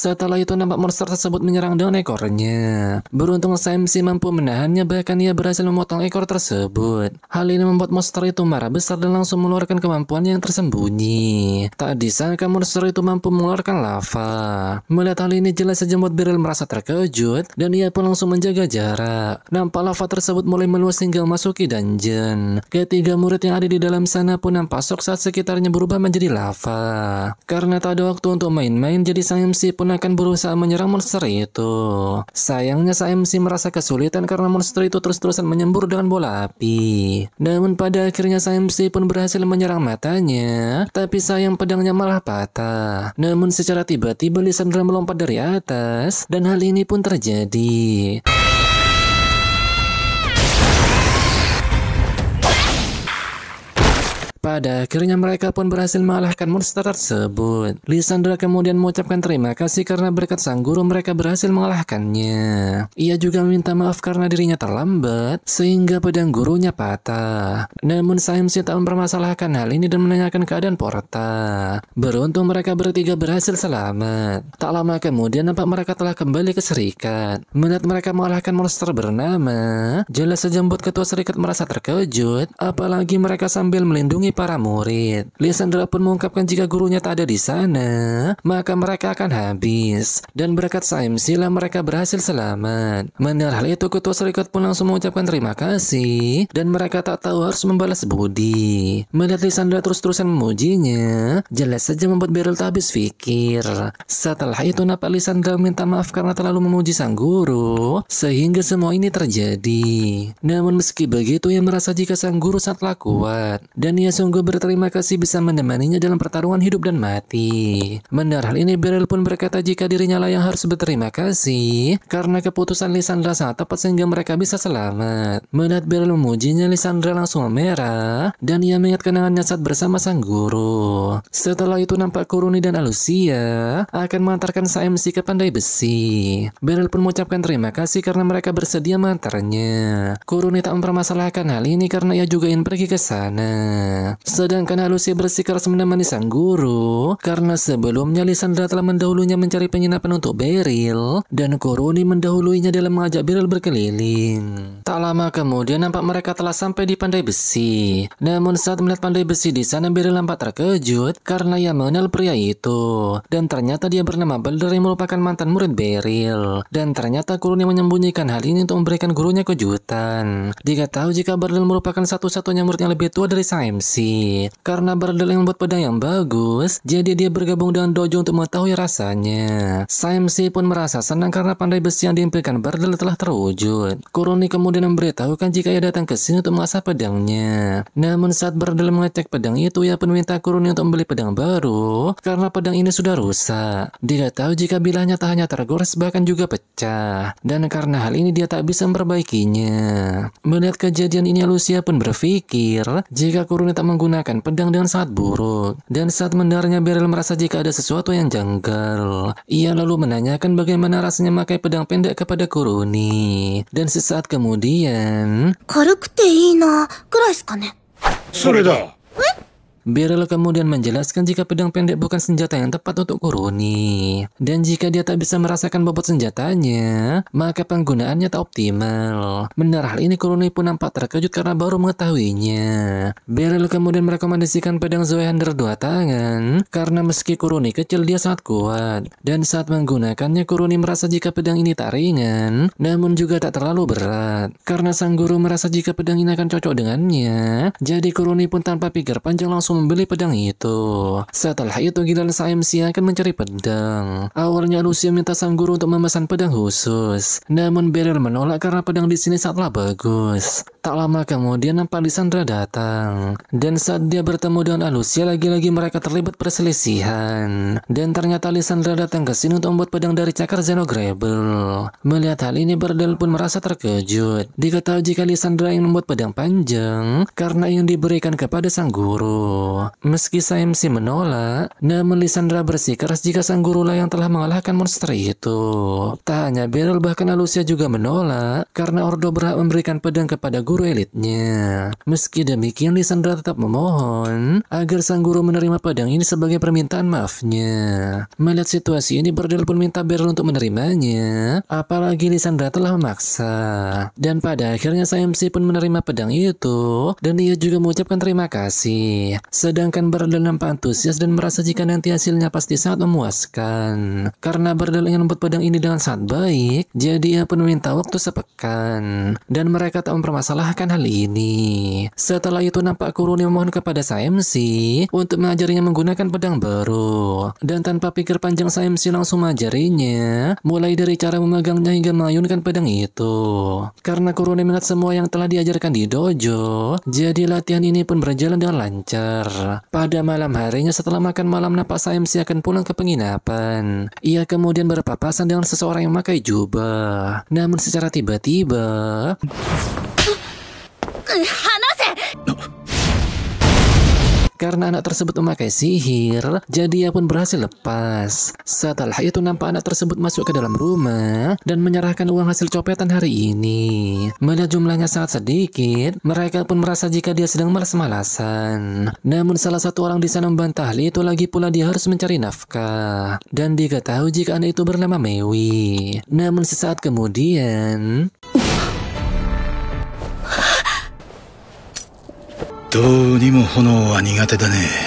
setelah itu nampak monster tersebut menyerang dengan ekornya. Beruntung Saimsi mampu menahannya, bahkan ia berhasil memotong ekor tersebut. Hal ini membuat monster itu marah besar dan langsung mengeluarkan kemampuan yang tersembunyi. Tak disangka monster itu mampu mengeluarkan lava. Melihat hal ini jelas saja membuat Beryl merasa terkejut dan ia pun langsung menjaga jarak. Nampak lava tersebut mulai meluas hingga memasuki dungeon. Ketiga murid yang ada di dalam sana pun nampak shock saat sekitarnya berubah menjadi lava. Karena tak ada waktu untuk main-main, jadi Saimsi pun akan berusaha menyerang monster itu. Sayangnya Saimsi merasa kesulitan karena monster itu terus-terusan menyembur dengan bola api. Namun pada akhirnya Saimsi pun berhasil menyerang matanya, tapi sayang pedangnya malah patah. Namun secara tiba-tiba Lysandra melompat dari atas dan hal ini pun terjadi. Pada akhirnya mereka pun berhasil mengalahkan monster tersebut. Lysandra kemudian mengucapkan terima kasih karena berkat sang guru mereka berhasil mengalahkannya. Ia juga meminta maaf karena dirinya terlambat sehingga pedang gurunya patah. Namun Saimsi tak mempermasalahkan hal ini dan menanyakan keadaan Porta. Beruntung mereka bertiga berhasil selamat. Tak lama kemudian nampak mereka telah kembali ke serikat. Melihat mereka mengalahkan monster bernama, jelas saja membuat ketua serikat merasa terkejut, apalagi mereka sambil melindungi para murid. Lysandra pun mengungkapkan jika gurunya tak ada di sana, maka mereka akan habis. Dan berkat SAMC lah mereka berhasil selamat. Mendengar hal itu, ketua serikat pun langsung mengucapkan terima kasih, dan mereka tak tahu harus membalas budi. Melihat Lysandra terus-terusan memujinya, jelas saja membuat Beryl tak habis pikir. Setelah itu nampak Lysandra minta maaf karena terlalu memuji sang guru, sehingga semua ini terjadi. Namun meski begitu, ia merasa jika sang guru sangatlah kuat, dan ia sungguh berterima kasih bisa menemaninya dalam pertarungan hidup dan mati. Mendengar hal ini, Beryl pun berkata jika dirinya lah yang harus berterima kasih karena keputusan Lysandra sangat tepat sehingga mereka bisa selamat. Melihat Beryl memujinya, Lysandra langsung memerah dan ia mengingat kenangannya saat bersama sang guru. Setelah itu nampak Kuruni dan Alucia akan mengantarkan SAMC ke Pandai Besi. Beryl pun mengucapkan terima kasih karena mereka bersedia mengantarnya. Kuruni tak mempermasalahkan hal ini karena ia juga ingin pergi ke sana. Sedangkan Alucia bersikeras menemani sang guru karena sebelumnya Lysandra telah mendahulunya mencari penginapan untuk Beryl dan Kuruni mendahuluinya dalam mengajak Beryl berkeliling. Tak lama kemudian nampak mereka telah sampai di Pandai Besi. Namun saat melihat Pandai Besi di sana, Beryl nampak terkejut karena ia mengenal pria itu, dan ternyata dia bernama Balder yang merupakan mantan murid Beryl. Dan ternyata Kuruni menyembunyikan hal ini untuk memberikan gurunya kejutan. Dia tahu jika Balder merupakan satu-satunya murid yang lebih tua dari SAMC. Karena Balder yang membuat pedang yang bagus, jadi dia bergabung dengan dojo untuk mengetahui rasanya. SAMC pun merasa senang karena Pandai Besi yang diimpikan Balder telah terwujud. Kuruni kemudian memberitahukan jika ia datang ke sini untuk mengasah pedangnya. Namun saat Balder mengecek pedang itu, ia pun minta Kuruni untuk membeli pedang baru karena pedang ini sudah rusak. Dia tahu jika bilahnya tak hanya tergores bahkan juga pecah, dan karena hal ini dia tak bisa memperbaikinya. Melihat kejadian ini, Alucia pun berpikir jika Kuruni tak menggunakan pedang dengan sangat buruk. Dan saat mendengarnya, Beryl merasa jika ada sesuatu yang janggal. Ia lalu menanyakan bagaimana rasanya memakai pedang pendek kepada Kuruni. Dan sesaat kemudian, 軽くていいなくらいですかね。それだ。 Beryl kemudian menjelaskan jika pedang pendek bukan senjata yang tepat untuk Kuruni. Dan jika dia tak bisa merasakan bobot senjatanya, maka penggunaannya tak optimal. Mendengar hal ini, Kuruni pun nampak terkejut karena baru mengetahuinya. Beryl kemudian merekomendasikan pedang Zweihander 2 tangan, karena meski Kuruni kecil, dia sangat kuat. Dan saat menggunakannya, Kuruni merasa jika pedang ini tak ringan, namun juga tak terlalu berat. Karena sang guru merasa jika pedang ini akan cocok dengannya, jadi Kuruni pun tanpa pikir panjang langsung membeli pedang itu. Setelah itu, giliran SAMC akan mencari pedang. Awalnya Alucia minta sang guru untuk memesan pedang khusus, namun Beryl menolak karena pedang di sini sangatlah bagus. Tak lama kemudian nampak Lysandra datang, dan saat dia bertemu dengan Alucia, lagi-lagi mereka terlibat perselisihan. Dan ternyata Lysandra datang ke sini untuk membuat pedang dari cakar Xenogrebel. Melihat hal ini, Beryl pun merasa terkejut. Diketahui jika Lysandra ingin membuat pedang panjang karena ingin diberikan kepada sang guru. Meski SAMC menolak, namun Lysandra bersikeras jika sang guru lah yang telah mengalahkan monster itu. Tak hanya Beryl, bahkan Alucia juga menolak karena Ordo berhak memberikan pedang kepada guru elitnya. Meski demikian, Lysandra tetap memohon agar sang guru menerima pedang ini sebagai permintaan maafnya. Melihat situasi ini, Beryl pun minta Beryl untuk menerimanya, apalagi Lysandra telah memaksa. Dan pada akhirnya SAMC pun menerima pedang itu, dan ia juga mengucapkan terima kasih. Sedangkan Beryl nampak antusias dan merasa jika nanti hasilnya pasti sangat memuaskan. Karena Beryl ingin membuat pedang ini dengan sangat baik, jadi ia pun meminta waktu sepekan. Dan mereka tak mempermasalahkan hal ini. Setelah itu nampak Kuruni memohon kepada SAMC untuk mengajarinya menggunakan pedang baru. Dan tanpa pikir panjang, SAMC langsung mengajarinya, mulai dari cara memegangnya hingga mengayunkan pedang itu. Karena Kuruni mengingat semua yang telah diajarkan di dojo, jadi latihan ini pun berjalan dengan lancar. Pada malam harinya setelah makan malam, nampak SAMC akan pulang ke penginapan. Ia kemudian berpapasan dengan seseorang yang memakai jubah. Namun secara tiba-tiba, karena anak tersebut memakai sihir, jadi ia pun berhasil lepas. Setelah itu nampak anak tersebut masuk ke dalam rumah dan menyerahkan uang hasil copetan hari ini. Melihat jumlahnya sangat sedikit, mereka pun merasa jika dia sedang malas-malasan. Namun salah satu orang di sana membantah hal itu, lagi pula dia harus mencari nafkah. Dan diketahui jika anak itu bernama Mewi. Namun sesaat kemudian, どうにも炎は苦手だね。